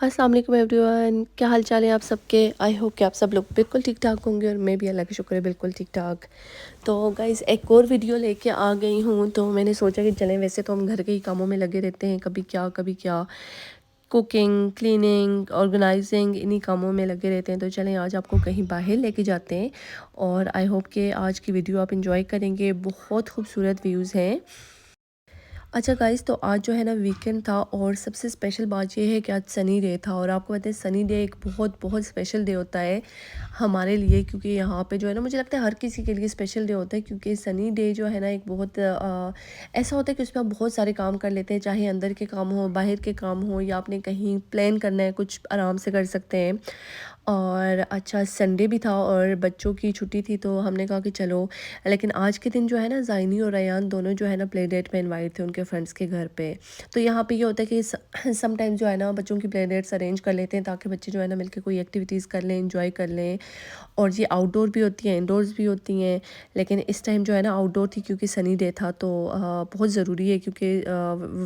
अस्सलाम वालेकुम एवरीवन, क्या हाल चाल है आप सबके। आई होप कि आप सब लोग बिल्कुल ठीक ठाक होंगे और मैं भी अल्लाह का शुक्र है बिल्कुल ठीक ठाक। तो गाइज़ एक और वीडियो लेके आ गई हूँ। तो मैंने सोचा कि चलें, वैसे तो हम घर के ही कामों में लगे रहते हैं, कभी क्या कुकिंग, क्लीनिंग, ऑर्गेनाइजिंग, इन्हीं कामों में लगे रहते हैं। तो चलें आज आपको कहीं बाहर लेके जाते हैं और आई होप कि आज की वीडियो आप इंजॉय करेंगे। बहुत खूबसूरत व्यूज़ हैं। अच्छा गाइस, तो आज जो है ना वीकेंड था और सबसे स्पेशल बात ये है कि आज सनी डे था। और आपको पता है सनी डे एक बहुत बहुत स्पेशल डे होता है हमारे लिए, क्योंकि यहाँ पे जो है ना मुझे लगता है हर किसी के लिए स्पेशल डे होता है। क्योंकि सनी डे जो है ना एक बहुत ऐसा होता है कि उसमें आप बहुत सारे काम कर लेते हैं, चाहे अंदर के काम हो, बाहर के काम हो, या आपने कहीं प्लान करना है कुछ आराम से कर सकते हैं। और अच्छा संडे भी था और बच्चों की छुट्टी थी, तो हमने कहा कि चलो। लेकिन आज के दिन जो है ना ज़ाइनी और रयान दोनों जो है ना प्ले डेट में इनवाइट थे उनके फ्रेंड्स के घर पे। तो यहाँ पे ये होता है कि सम टाइम जो है ना बच्चों की प्ले डेट्स अरेंज कर लेते हैं ताकि बच्चे जो है ना मिलकर कोई एक्टिविटीज़ कर लें, इंजॉय कर लें। और ये आउटडोर भी होती हैं, इंडोर्स भी होती हैं। लेकिन इस टाइम जो है ना आउटडोर थी क्योंकि सनी डे था। तो बहुत ज़रूरी है, क्योंकि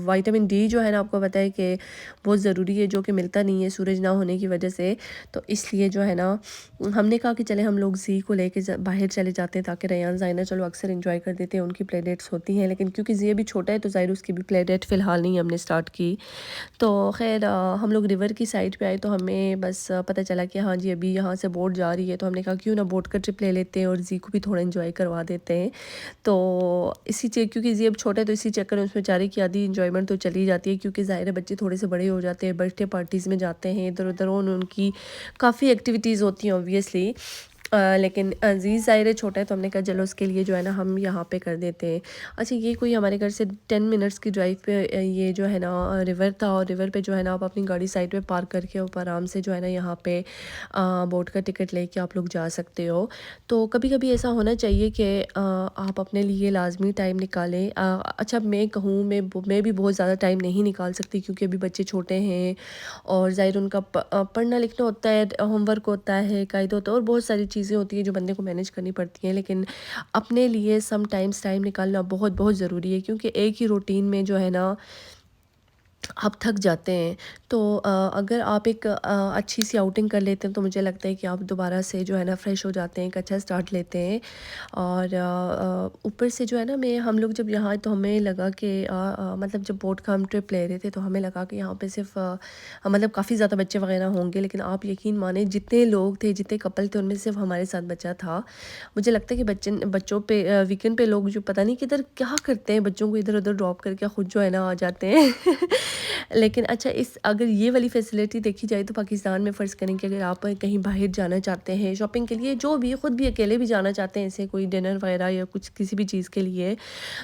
विटामिन डी जो है ना आपको पता है कि बहुत ज़रूरी है, जो कि मिलता नहीं है सूरज ना होने की वजह से। तो इसलिए जो है ना हमने कहा कि चले हम लोग ज़ी को लेके बाहर चले जाते हैं ताकि रेयान ज़ाइना चलो अक्सर इंजॉय कर देते हैं, उनकी प्ले डेट्स होती हैं। लेकिन क्योंकि ज़ी अभी छोटा है तो ज़ाहिर उसकी भी प्ले डेट फ़िलहाल नहीं हमने स्टार्ट की। तो खैर हम लोग रिवर की साइड पे आए तो हमें बस पता चला कि हाँ जी अभी यहाँ से बोट जा रही है। तो हमने कहा क्यों ना बोट का ट्रिप ले लेते हैं और ज़ी को भी थोड़ा इंजॉय करवा देते हैं। तो इसी क्योंकि ज़ी अब छोटा है तो इसी चक्कर में उसमें बेचारे की आधी इंजॉयमेंट तो चली जाती है, क्योंकि ज़ाहिर है बच्चे थोड़े से बड़े हो जाते हैं, बर्थडे पार्टीज़ में जाते हैं, इधर उधर उनकी काफ़ी एक्टिविटीज़ होती हैं ऑब्वियसली। लेकिन अज़ीज़ ज़ाहिर है छोटा है तो हमने कहा चलो उसके लिए जो है ना हम यहाँ पे कर देते हैं। अच्छा ये कोई हमारे घर से 10 मिनट्स की ड्राइव पे ये जो है ना रिवर था। और रिवर पे जो है ना आप अपनी गाड़ी साइड पे पार्क करके ऊपर आराम से जो है ना यहाँ पे बोट का टिकट लेके आप लोग जा सकते हो। तो कभी कभी ऐसा होना चाहिए कि आप अपने लिए लाजमी टाइम निकालें। अच्छा मैं कहूँ मैं भी बहुत ज़्यादा टाइम नहीं निकाल सकती क्योंकि अभी बच्चे छोटे हैं और ज़ाहिर उनका पढ़ना लिखना होता है, होमवर्क होता है, कायदे होता है और बहुत सारी चीज़ें होती हैं जो बंदे को मैनेज करनी पड़ती हैं। लेकिन अपने लिए सम टाइम्स टाइम निकालना बहुत बहुत ज़रूरी है, क्योंकि एक ही रूटीन में जो है ना आप थक जाते हैं। तो अगर आप एक अच्छी सी आउटिंग कर लेते हैं तो मुझे लगता है कि आप दोबारा से जो है ना फ्रेश हो जाते हैं, एक अच्छा स्टार्ट लेते हैं। और ऊपर से जो है ना हम लोग जब यहाँ तो हमें लगा कि मतलब जब बोट का हम ट्रिप ले रहे थे तो हमें लगा कि यहाँ पे सिर्फ मतलब काफ़ी ज़्यादा बच्चे वगैरह होंगे। लेकिन आप यकीन माने जितने लोग थे, जितने कपल थे, उनमें सिर्फ हमारे साथ बच्चा था। मुझे लगता है कि बच्चों पे वीकेंड पे लोग जो पता नहीं किधर क्या करते हैं, बच्चों को इधर उधर ड्रॉप करके ख़ुद जो है ना आ जाते हैं। लेकिन अच्छा इस अगर ये वाली फैसिलिटी देखी जाए तो पाकिस्तान में फ़र्ज़ करें कि अगर आप कहीं बाहर जाना चाहते हैं शॉपिंग के लिए, जो भी ख़ुद भी अकेले भी जाना चाहते हैं, ऐसे कोई डिनर वगैरह या कुछ किसी भी चीज़ के लिए,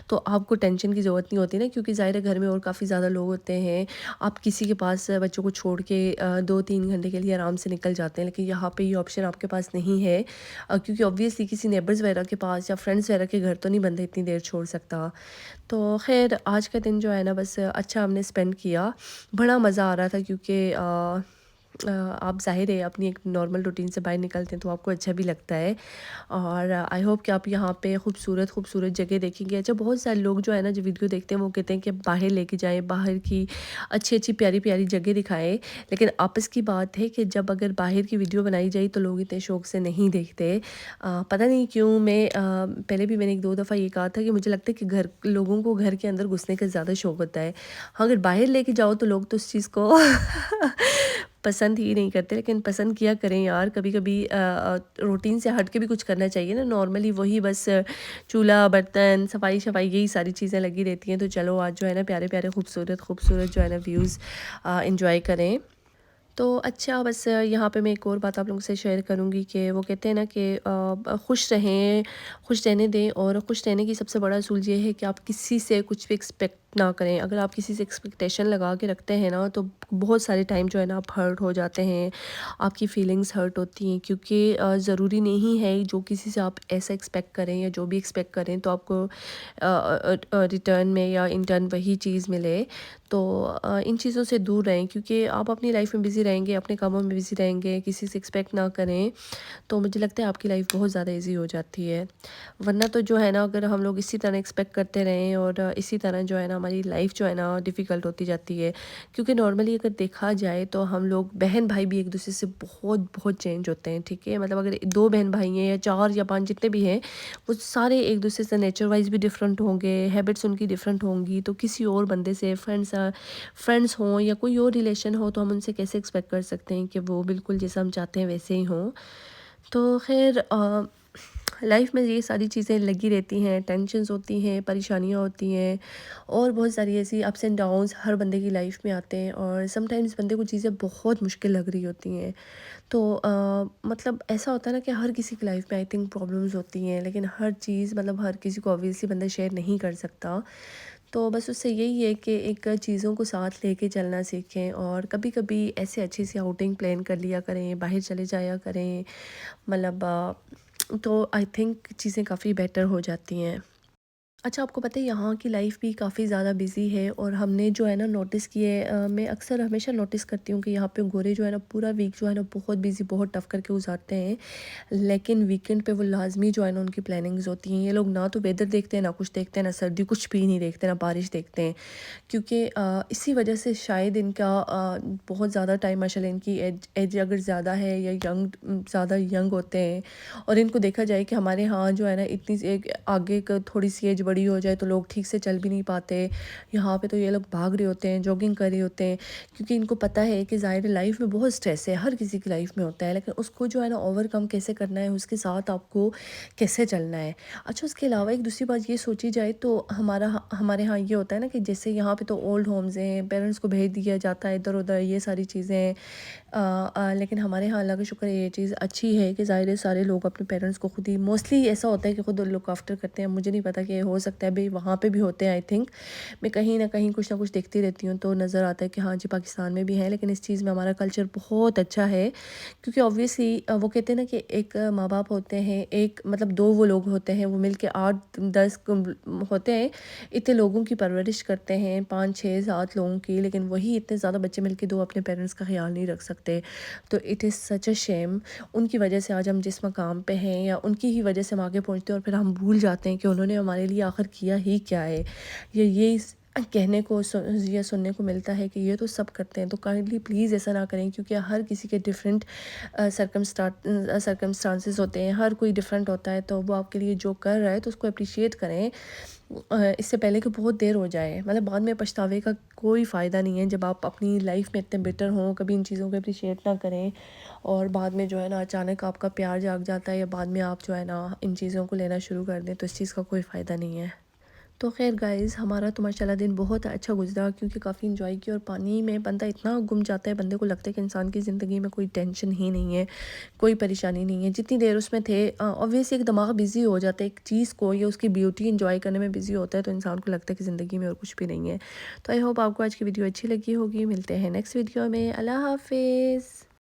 तो आपको टेंशन की ज़रूरत नहीं होती ना, क्योंकि ज़ाहिर है घर में और काफ़ी ज़्यादा लोग होते हैं। आप किसी के पास बच्चों को छोड़ के 2-3 घंटे के लिए आराम से निकल जाते हैं। लेकिन यहाँ पे ये ऑप्शन आपके पास नहीं है, क्योंकि ऑब्वियसली किसी नेबर्स वगैरह के पास या फ्रेंड्स वगैरह के घर तो नहीं बंदा इतनी देर छोड़ सकता। तो खैर आज का दिन जो है ना बस अच्छा हमने स्पेंड किया। बड़ा मज़ा आ रहा था क्योंकि आप ज़ाहिर है अपनी एक नॉर्मल रूटीन से बाहर निकलते हैं तो आपको अच्छा भी लगता है। और आई होप कि आप यहाँ पे खूबसूरत खूबसूरत जगह देखेंगे। अच्छा बहुत सारे लोग जो है ना जो वीडियो देखते हैं वो कहते हैं कि बाहर लेके जाएं, बाहर की अच्छी अच्छी प्यारी प्यारी जगह दिखाएं। लेकिन आपस की बात है कि जब अगर बाहर की वीडियो बनाई जाए तो लोग इतने शौक से नहीं देखते। पता नहीं क्यों। पहले भी मैंने 1-2 दफ़ा ये कहा था कि मुझे लगता है कि लोगों को घर के अंदर घुसने का ज़्यादा शौक होता है। हाँ, अगर बाहर लेके जाओ तो लोग तो उस चीज़ को पसंद ही नहीं करते। लेकिन पसंद किया करें यार, कभी कभी रूटीन से हट के भी कुछ करना चाहिए ना। नॉर्मली वही बस चूल्हा बर्तन सफाई शफाई यही सारी चीज़ें लगी रहती हैं। तो चलो आज जो है ना प्यारे प्यारे खूबसूरत खूबसूरत जो है ना व्यूज़ इंजॉय करें। तो अच्छा बस यहाँ पे मैं एक और बात आप लोगों से शेयर करूँगी कि वो कहते हैं ना कि खुश रहें, खुश रहने दें। और खुश रहने की सबसे बड़ा असूल ये है कि आप किसी से कुछ भी एक्सपेक्ट ना करें। अगर आप किसी से एक्सपेक्टेशन लगा के रखते हैं ना तो बहुत सारे टाइम जो है ना आप हर्ट हो जाते हैं, आपकी फीलिंग्स हर्ट होती हैं। क्योंकि ज़रूरी नहीं है जो किसी से आप ऐसा एक्सपेक्ट करें या जो भी एक्सपेक्ट करें तो आपको रिटर्न में या इन टर्न वही चीज़ मिले। तो इन चीज़ों से दूर रहें, क्योंकि आप अपनी लाइफ में बिज़ी रहेंगे, अपने कामों में बिज़ी रहेंगे, किसी से एक्सपेक्ट ना करें तो मुझे लगता है आपकी लाइफ बहुत ज़्यादा इजी हो जाती है। वरना तो जो है ना अगर हम लोग इसी तरह एक्सपेक्ट करते रहें और इसी तरह जो है ना ہماری لائف جو ہے نا ڈیفیکلٹ ہوتی جاتی ہے، کیونکہ نارملی اگر دیکھا جائے تو ہم لوگ بہن بھائی بھی ایک دوسرے سے بہت بہت چینج ہوتے ہیں، ٹھیک ہے، مطلب اگر 2 بہن بھائی ہیں یا 4 یا 5 جتنے بھی ہیں، وہ سارے ایک دوسرے سے نیچر وائز بھی ڈفرینٹ ہوں گے، ہیبٹس ان کی ڈفرینٹ ہوں گی، تو کسی اور بندے سے فرینڈس ہوں یا کوئی اور ریلیشن ہو تو ہم ان سے کیسے ایکسپیکٹ کر سکتے ہیں کہ وہ بالکل جیسا ہم چاہتے ہیں ویسے ہی ہوں۔ تو خیر لائف میں یہ ساری چیزیں لگی رہتی ہیں، ٹینشنز ہوتی ہیں، پریشانیاں ہوتی ہیں، اور بہت ساری ایسی اپس اینڈ ڈاؤنز ہر بندے کی لائف میں آتے ہیں، اور سم ٹائمز بندے کو چیزیں بہت مشکل لگ رہی ہوتی ہیں۔ تو مطلب ایسا ہوتا ہے نا کہ ہر کسی کی لائف میں آئی تھنک پرابلمز ہوتی ہیں، لیکن ہر چیز مطلب ہر کسی کو آبویسلی بندہ شیئر نہیں کر سکتا۔ تو بس اس سے یہی ہے کہ ایک چیزوں کو ساتھ لے کے چلنا سیکھیں، اور کبھی کبھی ایسے اچھی سی آؤٹنگ پلان کر لیا کریں، باہر چلے جایا کریں، مطلب تو آئی تھنک چیزیں کافی بیٹر ہو جاتی ہیں۔ اچھا، آپ کو پتہ ہے یہاں کی لائف بھی کافی زیادہ بزی ہے، اور ہم نے جو ہے نا نوٹس کیے، میں اکثر ہمیشہ نوٹس کرتی ہوں کہ یہاں پہ گورے جو ہے نا پورا ویک جو ہے نا بہت بزی، بہت ٹف کر کے گزارتے ہیں، لیکن ویکنڈ پہ وہ لازمی جو ہے نا ان کی پلاننگز ہوتی ہیں۔ یہ لوگ نہ تو ویدر دیکھتے ہیں، نہ کچھ دیکھتے ہیں، نہ سردی کچھ بھی نہیں دیکھتے، نہ بارش دیکھتے ہیں، کیونکہ اسی وجہ سے شاید ان کا بہت زیادہ ٹائم، ماشاء اللہ ان کی ایج اگر زیادہ ہے یا زیادہ ینگ ہوتے ہیں، اور ان کو دیکھا جائے کہ ہمارے ہاں جو ہے نا اتنی ایک آگے کا تھوڑی سی ایج بڑی ہو جائے تو لوگ ٹھیک سے چل بھی نہیں پاتے، یہاں پہ تو یہ لوگ بھاگ رہے ہوتے ہیں، جوگنگ کر رہے ہوتے ہیں، کیونکہ ان کو پتہ ہے کہ ظاہر لائف میں بہت سٹریس ہے، ہر کسی کی لائف میں ہوتا ہے، لیکن اس کو جو ہے نا اوور کم کیسے کرنا ہے، اس کے ساتھ آپ کو کیسے چلنا ہے۔ اچھا، اس کے علاوہ ایک دوسری بات یہ سوچی جائے تو ہمارے ہاں یہ ہوتا ہے نا کہ جیسے یہاں پہ تو اولڈ ہومز ہیں، پیرنٹس کو بھیج دیا جاتا ہے ادھر ادھر، یہ ساری چیزیں، لیکن ہمارے ہاں اللہ کا شکر ہے یہ چیز اچھی ہے کہ ظاہر ہے سارے لوگ اپنے پیرنٹس کو خود ہی، موسٹلی ایسا ہوتا ہے کہ خود لک آفٹر کرتے ہیں، مجھے نہیں پتا کہ ہو سکتا ہے بھئی وہاں پہ بھی ہوتے ہیں، آئی تھنک میں کہیں نہ کہیں کچھ نہ کچھ دیکھتی رہتی ہوں تو نظر آتا ہے کہ ہاں جی پاکستان میں بھی ہے، لیکن اس چیز میں ہمارا کلچر بہت اچھا ہے، کیونکہ آبویسلی وہ کہتے ہیں نا کہ ایک ماں باپ ہوتے ہیں، ایک مطلب 2 وہ لوگ ہوتے ہیں، وہ مل کے 8-10 ہوتے ہیں، اتنے لوگوں کی پرورش کرتے ہیں، 5-6-7 لوگوں کی، لیکن وہی اتنے زیادہ بچے مل کے 2 اپنے پیرنٹس کا خیال نہیں رکھ سکتے، تو اٹ از سچ اے شیم۔ ان کی وجہ سے آج ہم جس مقام پہ ہیں، یا ان کی ہی وجہ سے ہم آگے پہنچتے ہیں، اور پھر ہم بھول جاتے ہیں کہ انہوں نے ہمارے لیے آخر کیا ہی کیا ہے، یہ کہنے کو یا سننے کو ملتا ہے کہ یہ تو سب کرتے ہیں، تو کائنڈلی پلیز ایسا نہ کریں، کیونکہ ہر کسی کے ڈیفرنٹ سرکمسٹانسز ہوتے ہیں، ہر کوئی ڈیفرنٹ ہوتا ہے، تو وہ آپ کے لیے جو کر رہا ہے تو اس کو اپریشیٹ کریں، اس سے پہلے کہ بہت دیر ہو جائے، مطلب بعد میں پچھتاوے کا کوئی فائدہ نہیں ہے، جب آپ اپنی لائف میں اتنے بیٹر ہوں، کبھی ان چیزوں کو اپریشیٹ نہ کریں، اور بعد میں جو ہے نا اچانک آپ کا پیار جاگ جاتا ہے، یا بعد میں آپ جو ہے نا ان چیزوں کو لینا شروع کر دیں، تو اس چیز کا کوئی فائدہ نہیں ہے۔ تو خیر گائز، ہمارا تو ماشاءاللہ دن بہت اچھا گزرا، کیونکہ کافی انجوائے کیا، اور پانی میں بندہ اتنا گم جاتا ہے، بندے کو لگتا ہے کہ انسان کی زندگی میں کوئی ٹینشن ہی نہیں ہے، کوئی پریشانی نہیں ہے، جتنی دیر اس میں تھے obviously ایک دماغ بزی ہو جاتا ہے ایک چیز کو، یا اس کی بیوٹی انجوائے کرنے میں بزی ہوتا ہے، تو انسان کو لگتا ہے کہ زندگی میں اور کچھ بھی نہیں ہے۔ تو آئی ہوپ آپ کو آج کی ویڈیو اچھی لگی ہوگی، ملتے ہیں نیکسٹ ویڈیو میں، اللہ حافظ۔